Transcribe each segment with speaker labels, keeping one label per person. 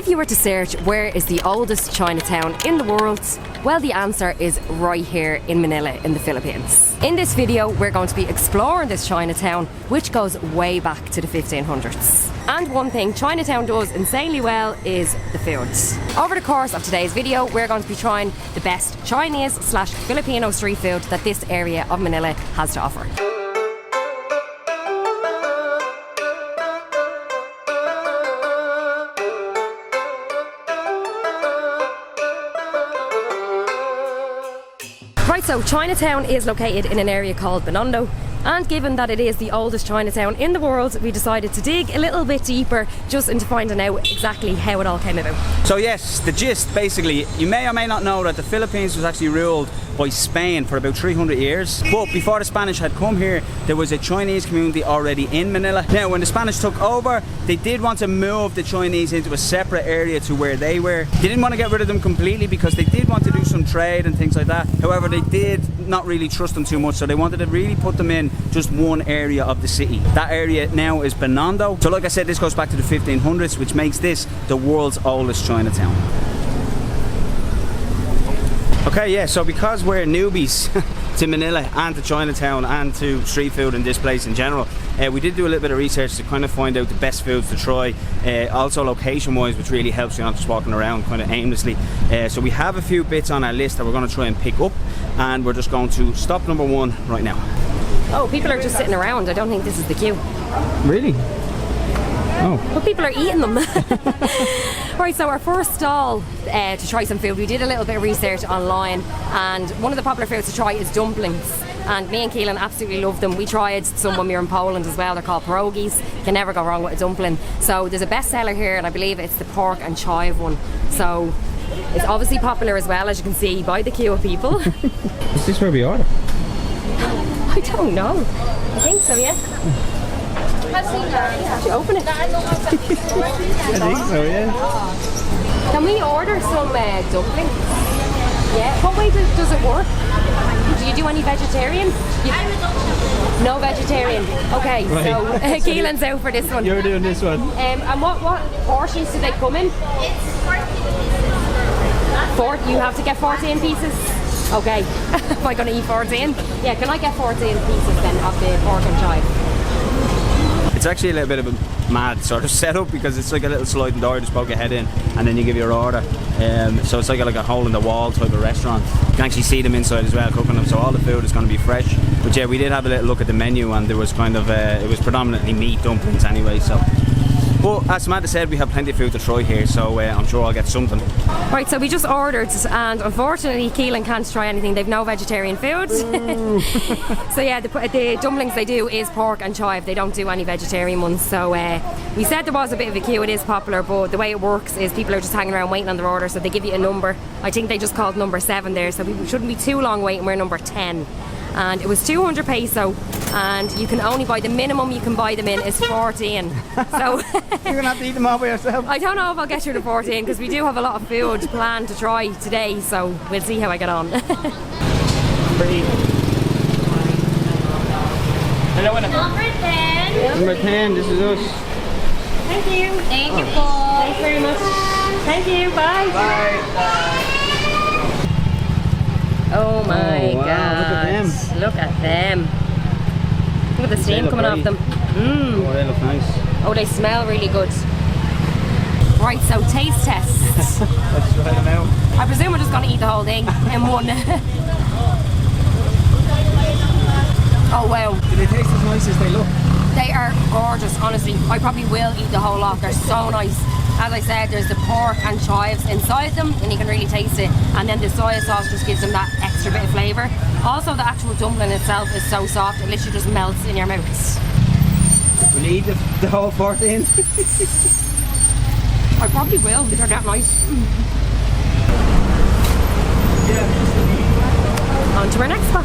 Speaker 1: If you were to search where is the oldest Chinatown in the world, well, the answer is right here in Manila in the Philippines. In this video we're going to be exploring this Chinatown, which goes way back to the 1500s. And one thing Chinatown does insanely well is the foods. Over the course of today's video we're going to be trying the best Chinese/Filipino street food that this area of Manila has to offer. Right, so Chinatown is located in an area called Binondo, and given that it is the oldest Chinatown in the world, we decided to dig a little bit deeper just into finding out exactly how it all came about.
Speaker 2: So yes, the gist basically, you may or may not know that the Philippines was actually ruled by Spain for about 300 years. But before the Spanish had come here, there was a Chinese community already in Manila. Now, when the Spanish took over, they did want to move the Chinese into a separate area to where they were. They didn't want to get rid of them completely because they did want to do some trade and things like that. However, they did not really trust them too much, so they wanted to really put them in just one area of the city. That area now is Binondo. So like I said, this goes back to the 1500s, which makes this the world's oldest Chinatown. Okay, yeah, so because we're newbies to Manila and to Chinatown and to street food in this place in general, we did do a little bit of research to kind of find out the best foods to try, also location wise, which really helps you not just walking around kind of aimlessly. So we have a few bits on our list that we're going to try and pick up, and we're just going to stop number one right now.
Speaker 1: Oh, people are just sitting around. I don't think this is the queue.
Speaker 2: Really? Oh.
Speaker 1: But people are eating them. Right, so our first stall to try some food, we did a little bit of research online, and one of the popular foods to try is dumplings. And me and Keelan absolutely love them. We tried some when we were in Poland as well. They're called pierogies. You can never go wrong with a dumpling. So there's a bestseller here, and I believe it's the pork and chive one. So it's obviously popular as well, as you can see by the queue of people.
Speaker 2: Is this where we are?
Speaker 1: I don't know. I think so, yeah. Did you open it?
Speaker 2: I think so, yeah.
Speaker 1: Can we order some dumplings? Yeah. What way does it work? Do you do any vegetarian? No vegetarian. Okay, right. So Keelan's out for this one.
Speaker 2: You're doing this one.
Speaker 1: And what portions do they come in?
Speaker 3: It's 14 pieces.
Speaker 1: You have to get 14 pieces? Okay. Am I going to eat 14? Yeah, can I get 14 pieces then of the pork and chive?
Speaker 2: It's actually a little bit of a mad sort of setup because it's like a little sliding door, just poke your head in and then you give your order. So it's like a hole in the wall type of restaurant. You can actually see them inside as well, cooking them, so all the food is going to be fresh. But yeah, we did have a little look at the menu, and there was kind of it was predominantly meat dumplings anyway, so. But as Samantha said, we have plenty of food to try here, so I'm sure I'll get something.
Speaker 1: Right, so we just ordered, and unfortunately Keelan can't try anything. They've no vegetarian food. So yeah, the dumplings they do is pork and chive. They don't do any vegetarian ones. So we said there was a bit of a queue. It is popular, but the way it works is people are just hanging around waiting on their order, so they give you a number. I think they just called number 7 there, so we shouldn't be too long waiting. We're number 10. And it was 200 peso, and you can only buy, the minimum you can buy them in is 14. So
Speaker 2: you're gonna have to eat them all by yourself.
Speaker 1: I don't know if I'll get through the 14 because we do have a lot of food planned to try today, so we'll see how I get on.
Speaker 2: Hello, Anna.
Speaker 3: Number 10.
Speaker 2: Number 10, this is us.
Speaker 1: Thank you.
Speaker 3: Thank you, Paul.
Speaker 1: Thanks very much. Thank you. Bye.
Speaker 2: Bye.
Speaker 1: Oh my god.
Speaker 2: Look at them.
Speaker 1: Look at them. Look at the steam coming off them.
Speaker 2: Oh, they look nice.
Speaker 1: Oh, they smell really good. Right, so taste test.
Speaker 2: Let's try them out.
Speaker 1: I presume we're just going to eat the whole thing in one. Oh wow.
Speaker 2: Do they taste as nice as they look?
Speaker 1: They are gorgeous, honestly. I probably will eat the whole lot. They're so nice. As I said, there's the pork and chives inside them, and you can really taste it. And then the soy sauce just gives them that extra bit of flavour. Also, the actual dumpling itself is so soft, it literally just melts in your mouth.
Speaker 2: Will you eat the whole 14?
Speaker 1: I probably will, they're that nice. Yeah. On to our next spot.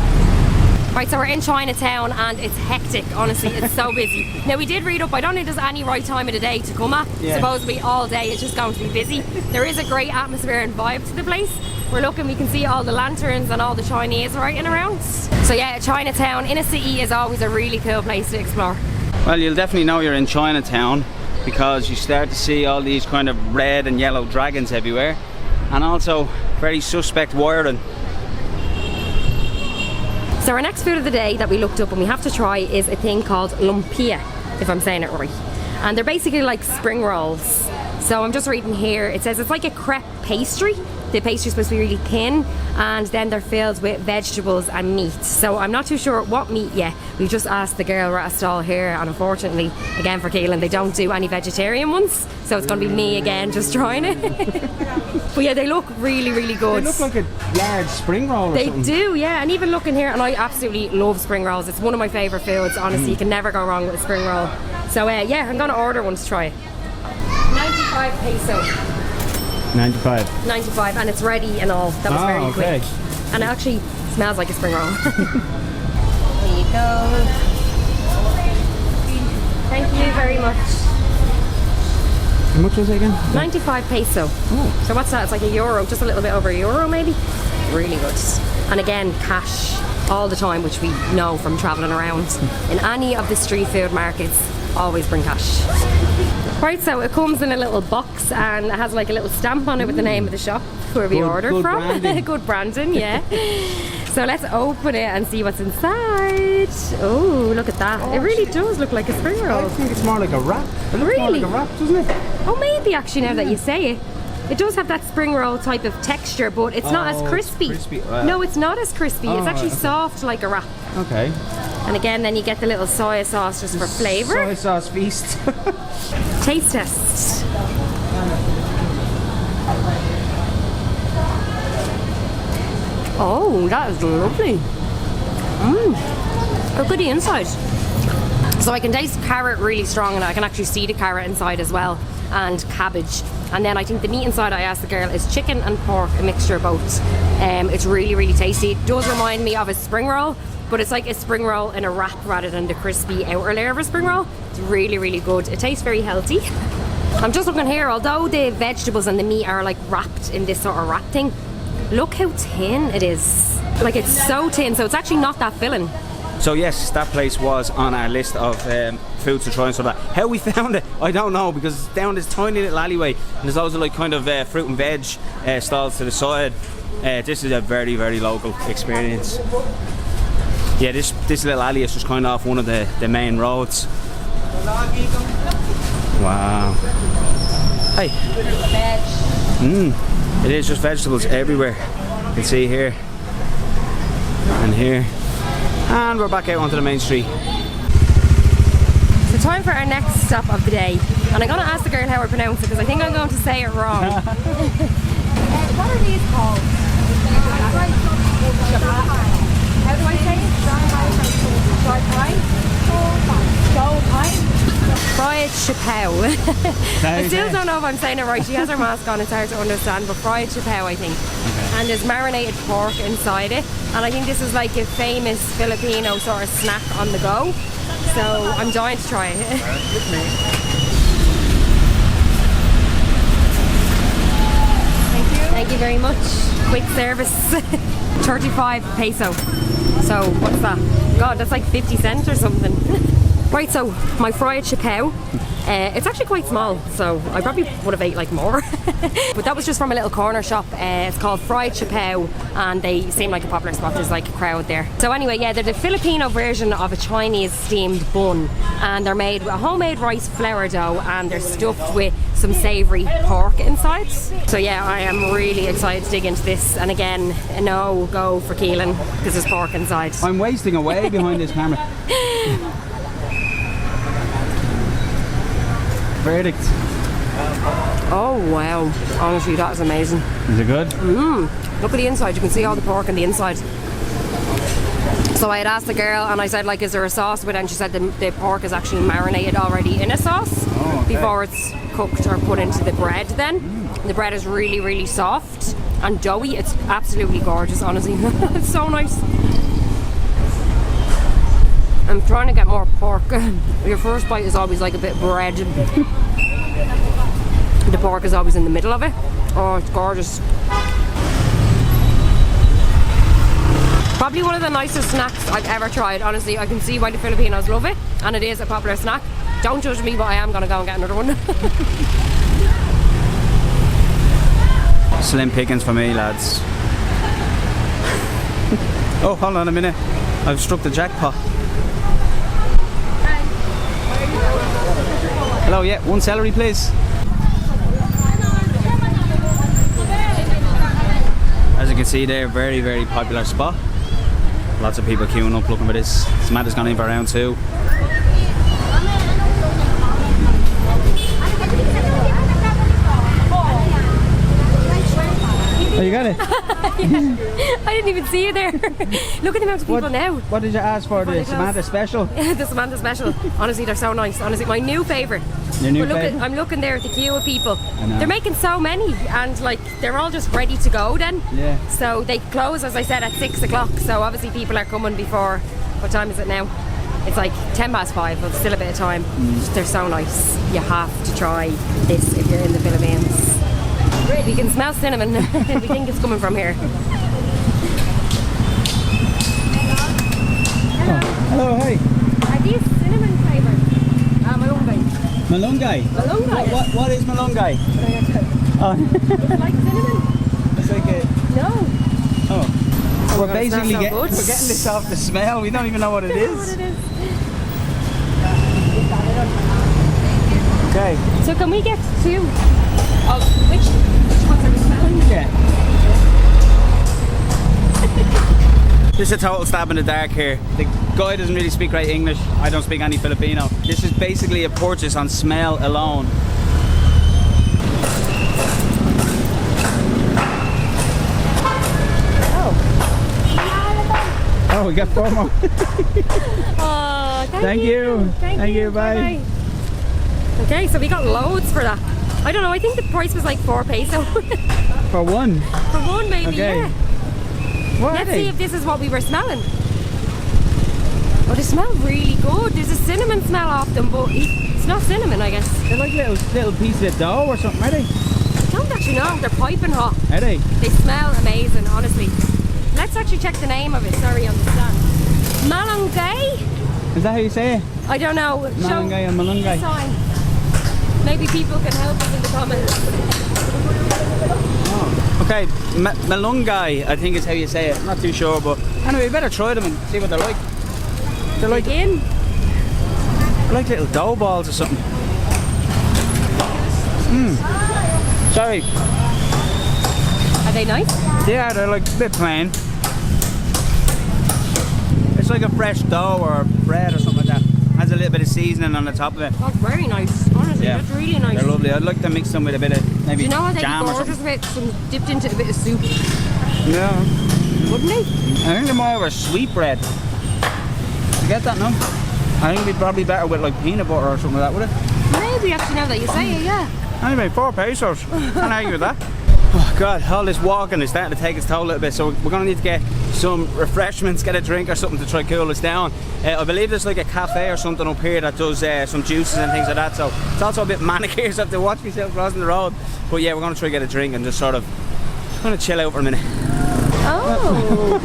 Speaker 1: Right, so we're in Chinatown and it's hectic, honestly, it's so busy. Now we did read up, I don't think there's any right time of the day to come at.
Speaker 2: Yeah.
Speaker 1: Supposedly all day it's just going to be busy. There is a great atmosphere and vibe to the place. We're looking, we can see all the lanterns and all the Chinese riding around. So yeah, Chinatown in a city is always a really cool place to explore.
Speaker 2: Well, you'll definitely know you're in Chinatown because you start to see all these kind of red and yellow dragons everywhere, and also very suspect wiring.
Speaker 1: So our next food of the day that we looked up and we have to try is a thing called Lumpia, if I'm saying it right. And they're basically like spring rolls. So I'm just reading here, it says it's like a crepe pastry. The pastry's supposed to be really thin, and then they're filled with vegetables and meat. So I'm not too sure what meat yet. We've just asked the girl we're at a stall here, and unfortunately, again for Keelan, they don't do any vegetarian ones. So it's going to be me again just trying it. But yeah, they look really, really good.
Speaker 2: They look like a large spring roll or
Speaker 1: They
Speaker 2: something.
Speaker 1: do, yeah. And even looking here, and I absolutely love spring rolls. It's one of my favourite foods, honestly. You can never go wrong with a spring roll. So yeah, I'm going to order one to try it. 95 peso.
Speaker 2: 95.
Speaker 1: 95, and it's ready and all. That was very quick. And it actually smells like a spring roll. There you go. Thank you very much.
Speaker 2: How much was it again?
Speaker 1: 95 peso.
Speaker 2: Oh.
Speaker 1: So what's that? It's like €1, just a little bit over €1 maybe. Really good. And again, cash all the time, which we know from travelling around. In any of the street food markets, always bring cash. Right, so it comes in a little box and it has like a little stamp on it with the name of the shop where we ordered
Speaker 2: good
Speaker 1: from.
Speaker 2: branding.
Speaker 1: Good branding, yeah. So let's open it and see what's inside. Oh, look at that. It really does look like a spring roll.
Speaker 2: I think it's more like a wrap. It looks
Speaker 1: Really?
Speaker 2: more like a wrap, doesn't it?
Speaker 1: Oh, maybe actually now that you say it. It does have that spring roll type of texture, but it's not as
Speaker 2: Oh, it's
Speaker 1: crispy.
Speaker 2: crispy.
Speaker 1: No, it's not as crispy. It's actually
Speaker 2: okay.
Speaker 1: soft like a wrap.
Speaker 2: Okay.
Speaker 1: And again, then you get the little soy sauce just for flavour.
Speaker 2: Soy sauce feast.
Speaker 1: Taste test. Oh, that is lovely. Look at the inside. So I can taste carrot really strong, and I can actually see the carrot inside as well, and cabbage. And then I think the meat inside, I asked the girl, is chicken and pork, a mixture of both. It's really, really tasty. It does remind me of a spring roll, but it's like a spring roll in a wrap rather than the crispy outer layer of a spring roll. It's really, really good. It tastes very healthy. I'm just looking here, although the vegetables and the meat are like wrapped in this sort of wrap thing, look how thin it is. Like, it's so thin, so it's actually not that filling.
Speaker 2: So yes, that place was on our list of foods to try and stuff like that. How we found it, I don't know, because it's down this tiny little alleyway, and there's also like kind of fruit and veg stalls to the side. This is a very, very local experience. Yeah, this little alley is just kind of off one of the main roads. Wow. Hey. It is just vegetables everywhere. You can see here and here. And we're back out onto the main street.
Speaker 1: So time for our next stop of the day. And I'm going to ask the girl how I pronounce it, because I think I'm going to say it wrong. What are these called? How do I say it? Fried Siopao. I still don't know if I'm saying it right. She has her mask on, it's hard to understand, but fried Siopao, I think. Okay. And there's marinated pork inside it. And I think this is like a famous Filipino sort of snack on the go. So I'm dying to try it. Thank you very much. Quick service. 35 peso. So what's that? God, that's like 50 cents or something. Right, so my fried Siopao, it's actually quite small, so I probably would have ate like more. But that was just from a little corner shop. It's called Fried Siopao, and they seem like a popular spot. There's like a crowd there. So anyway, yeah, they're the Filipino version of a Chinese steamed bun, and they're made with a homemade rice flour dough, and they're stuffed with some savoury pork inside. So yeah, I am really excited to dig into this. And again, a no go for Keelan because there's pork inside.
Speaker 2: I'm wasting away behind this camera. Verdict.
Speaker 1: Oh wow, honestly that is amazing.
Speaker 2: Is it good?
Speaker 1: Look at the inside, you can see all the pork on the inside. So I had asked the girl and I said, like, is there a sauce with it? And she said the pork is actually marinated already in a sauce before it's cooked or put into the bread then. The bread is really, really soft and doughy. It's absolutely gorgeous, honestly. It's so nice. I'm trying to get more pork. Your first bite is always like a bit of bread. The pork is always in the middle of it. Oh, it's gorgeous. Probably one of the nicest snacks I've ever tried, honestly. I can see why the Filipinos love it, and it is a popular snack. Don't judge me, but I am going to go and get another one.
Speaker 2: Slim pickings for me, lads. Oh, hold on a minute. I've struck the jackpot. Hello, yeah, one celery, please. As you can see there, very, very popular spot. Lots of people queuing up looking for this. Samantha's gone in for round 2. Oh, you got it?
Speaker 1: I didn't even see you there. Look at the amount of people now.
Speaker 2: What did you ask for? The Samantha special?
Speaker 1: The Samantha special. Honestly, they're so nice. Honestly, my new favourite.
Speaker 2: Your new favourite?
Speaker 1: I'm looking there at the queue of people. They're making so many, and like they're all just ready to go then.
Speaker 2: Yeah.
Speaker 1: So they close, as I said, at 6 o'clock. So obviously people are coming before. What time is it now? It's like 5:10, but still a bit of time. They're so nice. You have to try this if you're in the Philippines. We can smell cinnamon. We think it's coming from here.
Speaker 2: Hello, hey.
Speaker 1: Are these cinnamon flavoured? Manlunggay.
Speaker 2: Manlunggay?
Speaker 1: Manlunggay.
Speaker 2: What is Manlunggay? Oh.
Speaker 1: Like cinnamon?
Speaker 2: It's like a...
Speaker 1: No.
Speaker 2: Oh. We're
Speaker 1: God,
Speaker 2: basically
Speaker 1: it smells so good.
Speaker 2: we're getting this off the smell. We don't even know what it is. Okay.
Speaker 1: So can we get 2 of which ones are we smelling?
Speaker 2: Yeah. This is a total stab in the dark here. The guy doesn't really speak great English. I don't speak any Filipino. This is basically a purchase on smell alone. Oh, we got 4 more.
Speaker 1: Oh,
Speaker 2: Thank you. Thank you. Bye.
Speaker 1: Okay, so we got loads for that. I don't know, I think the price was like 4 peso.
Speaker 2: For one.
Speaker 1: For one maybe,
Speaker 2: Okay.
Speaker 1: yeah.
Speaker 2: What
Speaker 1: Let's
Speaker 2: are
Speaker 1: see
Speaker 2: they?
Speaker 1: if this is what we were smelling. Oh, they smell really good. There's a cinnamon smell off them, but it's not cinnamon, I guess.
Speaker 2: They're like little pieces of dough or something, are they?
Speaker 1: I don't actually know. They're piping hot.
Speaker 2: Are they?
Speaker 1: They smell amazing, honestly. Let's actually check the name of it. Sorry, on the stand. Manlunggay?
Speaker 2: Is that how you say it?
Speaker 1: I don't know.
Speaker 2: Manlunggay and Manlunggay.
Speaker 1: Sign. Maybe people can help us in the comments.
Speaker 2: Okay, Manlunggay, I think is how you say it. I'm not too sure, but anyway, we better try them and see what they're like. They're like little dough balls or something. Sorry.
Speaker 1: Are they nice?
Speaker 2: Yeah, they're like a bit plain. It's like a fresh dough or bread or something like that. Has a little bit of seasoning on the top of it.
Speaker 1: That's very nice. Honestly,
Speaker 2: Yeah.
Speaker 1: that's really nice.
Speaker 2: They're lovely. I'd like to mix them with a bit of maybe
Speaker 1: Do you know what they'd be
Speaker 2: jam or
Speaker 1: gorgeous
Speaker 2: something.
Speaker 1: with? Some dipped into a bit of soup,
Speaker 2: Yeah.
Speaker 1: wouldn't they?
Speaker 2: I think they're more of a sweet bread. You get that, no? I think it'd be probably better with like peanut butter or something like that, would it?
Speaker 1: Maybe actually now that you say it, yeah.
Speaker 2: Anyway, 4 pesos. Can't argue with that. Oh God, all this walking is starting to take its toll a little bit, so we're going to need to get some refreshments, get a drink or something to try cool us down. I believe there's like a cafe or something up here that does some juices and things like that, so it's also a bit manic here, so I have to watch myself crossing the road. But yeah, we're going to try to get a drink and just sort of chill out for a minute.
Speaker 1: Oh.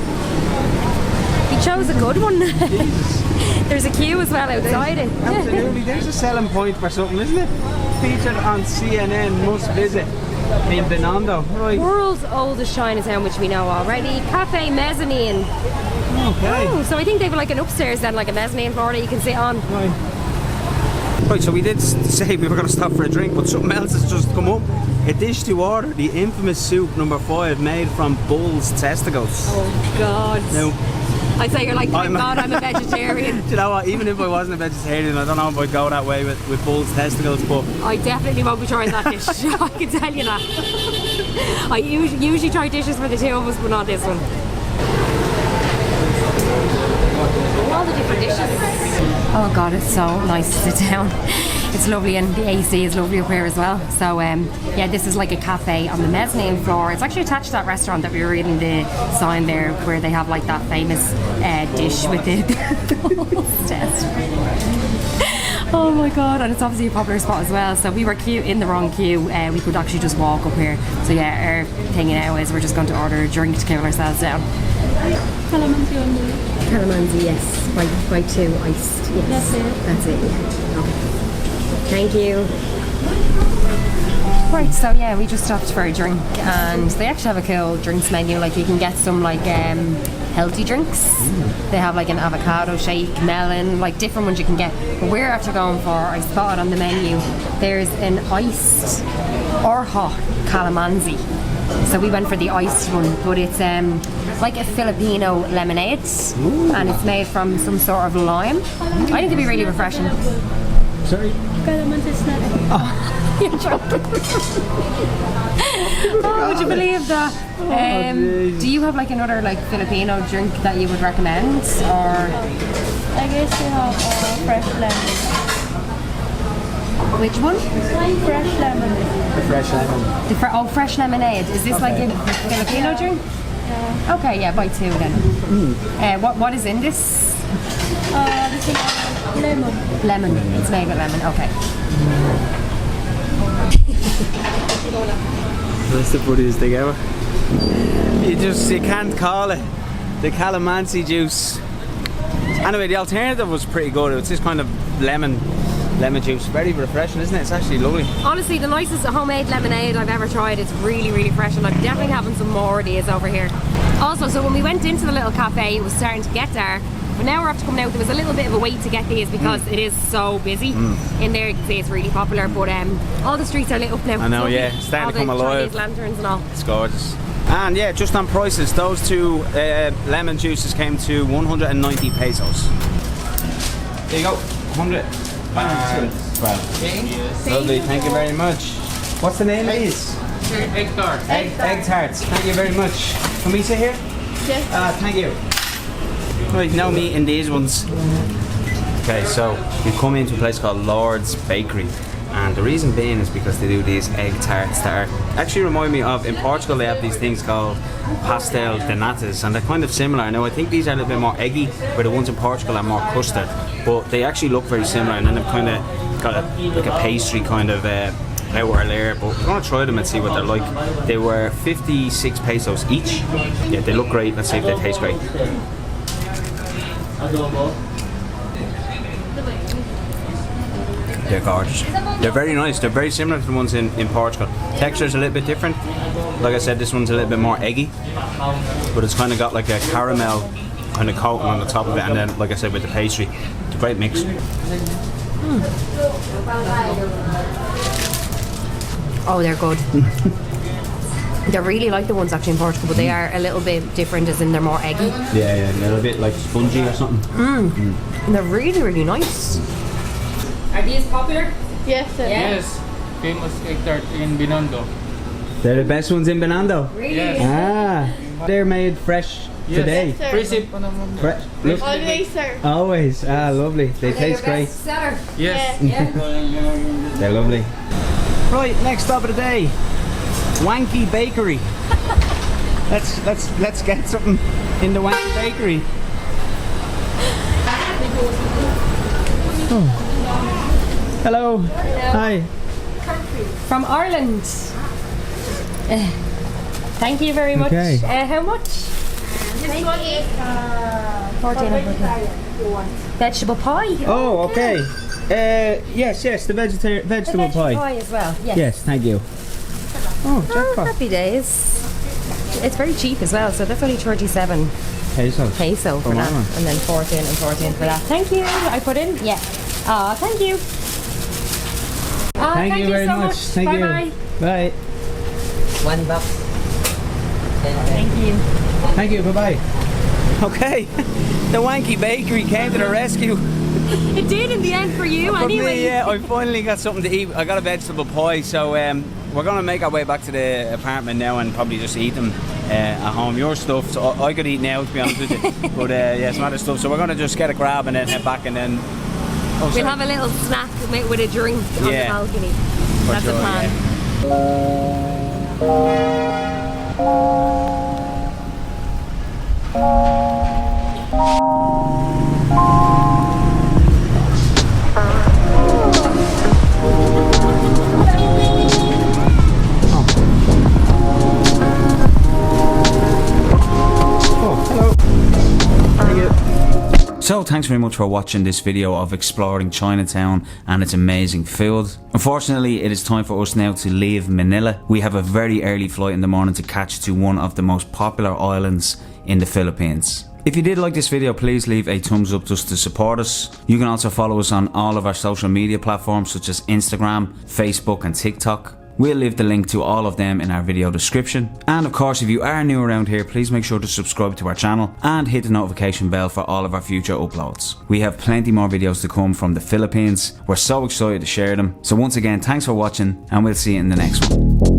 Speaker 1: You chose a good one. There's a queue as well outside it.
Speaker 2: Absolutely, there's a selling point for something, isn't it? Featured on CNN, must visit in Binondo. Right.
Speaker 1: World's oldest Chinatown, which we know already. Cafe Mezzanine.
Speaker 2: Okay.
Speaker 1: Oh, so I think they've like an upstairs then, like a mezzanine floor that you can sit on.
Speaker 2: Right, so we did say we were going to stop for a drink, but something else has just come up. A dish to order, the infamous soup number 5 made from bull's testicles.
Speaker 1: Oh God.
Speaker 2: Now,
Speaker 1: I'd say you're like, thank God I'm a vegetarian.
Speaker 2: do you know what, even if I wasn't a vegetarian, I don't know if I'd go that way with bull's testicles, but
Speaker 1: I definitely won't be trying that dish. I can tell you that. I usually try dishes for the 2 of us, but not this one. All the different dishes. Oh God, it's so nice to sit down. It's lovely, and the AC is lovely up here as well. So yeah, this is like a cafe on the mezzanine floor. It's actually attached to that restaurant that we were reading the sign there, where they have like that famous dish with the test. Oh my God, and it's obviously a popular spot as well. So we were in the wrong queue. We could actually just walk up here. So yeah, our thing now is we're just going to order a drink to cool ourselves down. Calamansi, yes, by 2 iced. Yes, that's it. Yeah. Okay. Thank you. Right, so yeah, we just stopped for a drink, and they actually have a cool drinks menu. Like you can get some like healthy drinks. They have like an avocado shake, melon, like different ones you can get. But we're after going for, I spotted on the menu, there's an iced or hot calamansi. So we went for the iced one, but it's like a Filipino lemonade, and it's made from some sort of lime. I think it'd be really refreshing.
Speaker 2: Sorry?
Speaker 3: Calamansi is not.
Speaker 1: You're drunk. Oh, would you believe that? Do you have like another like Filipino drink that you would recommend, or?
Speaker 3: I guess you have fresh lemon.
Speaker 1: Which one?
Speaker 3: Fresh lemon.
Speaker 2: The fresh lemon.
Speaker 1: Fresh lemonade. Is this like a Filipino drink?
Speaker 3: Yeah.
Speaker 1: Okay, yeah, buy two then. What is in this?
Speaker 3: This is lemon.
Speaker 1: Lemon. It's made with lemon. Okay.
Speaker 2: That's the funniest thing ever. You can't call it the calamansi juice. Anyway, the alternative was pretty good. It's this kind of lemon juice. Very refreshing, isn't it? It's actually lovely.
Speaker 1: Honestly, the nicest homemade lemonade I've ever tried. It's really, really fresh, and I'm definitely having some more of these over here. Also, so when we went into the little cafe, it was starting to get dark. But now we're after coming out. There was a little bit of a wait to get these because it is so busy. In there, you can see it's really popular. But all the streets are lit up now.
Speaker 2: I know,
Speaker 1: So
Speaker 2: yeah. It's starting to come
Speaker 1: all the
Speaker 2: alive.
Speaker 1: Chinese lanterns and all.
Speaker 2: It's gorgeous. And yeah, just on prices, those two lemon juices came to 190 pesos. There you go, 100. Lovely, thank you very much. What's the name of these?
Speaker 4: Egg tarts.
Speaker 2: Egg tarts, thank you very much. Can we sit here?
Speaker 3: Yes.
Speaker 2: Thank you. Right, no meat in these ones. Okay, so we've come into a place called Lord's Bakery. And the reason being is because they do these egg tarts that are actually remind me of, in Portugal they have these things called pastel de natas, and they're kind of similar. Now I think these are a little bit more eggy, where the ones in Portugal are more custard, but they actually look very similar, and then they've kind of got like a pastry kind of outer layer. But we're going to try them and see what they're like. They were 56 pesos each. Yeah, they look great. Let's see if they taste great. They're gorgeous. They're very nice. They're very similar to the ones in Portugal. Texture's a little bit different. Like I said, this one's a little bit more eggy, but it's kind of got like a caramel kind of coating on the top of it, and then, like I said, with the pastry, it's a great mix.
Speaker 1: Oh, they're good. They're really like the ones actually in Portugal, but they are a little bit different, as in they're more eggy.
Speaker 2: Yeah, a little bit like spongy or something.
Speaker 1: And they're really, really nice. Are these popular?
Speaker 3: Yes, sir.
Speaker 1: Yeah.
Speaker 4: Yes, famous egg tart in Binondo.
Speaker 2: They're the best ones in Binondo.
Speaker 1: Really?
Speaker 4: Yes.
Speaker 2: Ah, they're made fresh today.
Speaker 3: Yes, sir.
Speaker 4: Prissy.
Speaker 2: Fresh. Look.
Speaker 3: Always, sir.
Speaker 2: Always. Ah, lovely. They taste great.
Speaker 1: Seller.
Speaker 4: Yes.
Speaker 1: Yeah.
Speaker 2: They're lovely. Right, next stop of the day, Wanky Bakery. let's get something in the Wanky Bakery. Oh. Hello. Hi.
Speaker 1: From Ireland. Thank you very much.
Speaker 2: Okay.
Speaker 1: How much?
Speaker 3: This one is
Speaker 1: 14. Vegetable pie.
Speaker 2: Oh, okay. Yes, the vegetable pie.
Speaker 1: As well. Yes.
Speaker 2: Yes, thank you. Oh, jackpot.
Speaker 1: Happy days. It's very cheap as well, so that's only 37
Speaker 2: Pesos.
Speaker 1: peso for
Speaker 2: Oh,
Speaker 1: that,
Speaker 2: wow.
Speaker 1: and then 14 and 14 for that. Thank you. I put in. Yeah. Thank you.
Speaker 2: Thank you very
Speaker 1: so
Speaker 2: much. Thank
Speaker 1: bye
Speaker 2: you.
Speaker 1: Bye.
Speaker 2: Bye.
Speaker 5: $1.
Speaker 1: Thank you.
Speaker 2: Thank you. Bye bye. Okay, the Wanky Bakery came to the rescue.
Speaker 1: It did in the end for you,
Speaker 2: For
Speaker 1: anyway.
Speaker 2: me, yeah, I finally got something to eat. I got a vegetable pie, so we're going to make our way back to the apartment now and probably just eat them at home. Your stuff, so I could eat now, to be honest with you. But yeah, some other stuff. So we're going to just get a grab and then head back, and then
Speaker 1: We'll have a little snack with a drink on the
Speaker 2: Yeah.
Speaker 1: balcony.
Speaker 2: For
Speaker 1: That's the
Speaker 2: sure,
Speaker 1: plan.
Speaker 2: So So thanks very much for watching this video of exploring Chinatown and its amazing food. Unfortunately, it is time for us now to leave Manila. We have a very early flight in the morning to catch to one of the most popular islands in the Philippines. If you did like this video, please leave a thumbs up just to support us. You can also follow us on all of our social media platforms such as Instagram, Facebook and TikTok. We'll leave the link to all of them in our video description. And of course, if you are new around here, please make sure to subscribe to our channel and hit the notification bell for all of our future uploads. We have plenty more videos to come from the Philippines. We're so excited to share them. So once again, thanks for watching and we'll see you in the next one.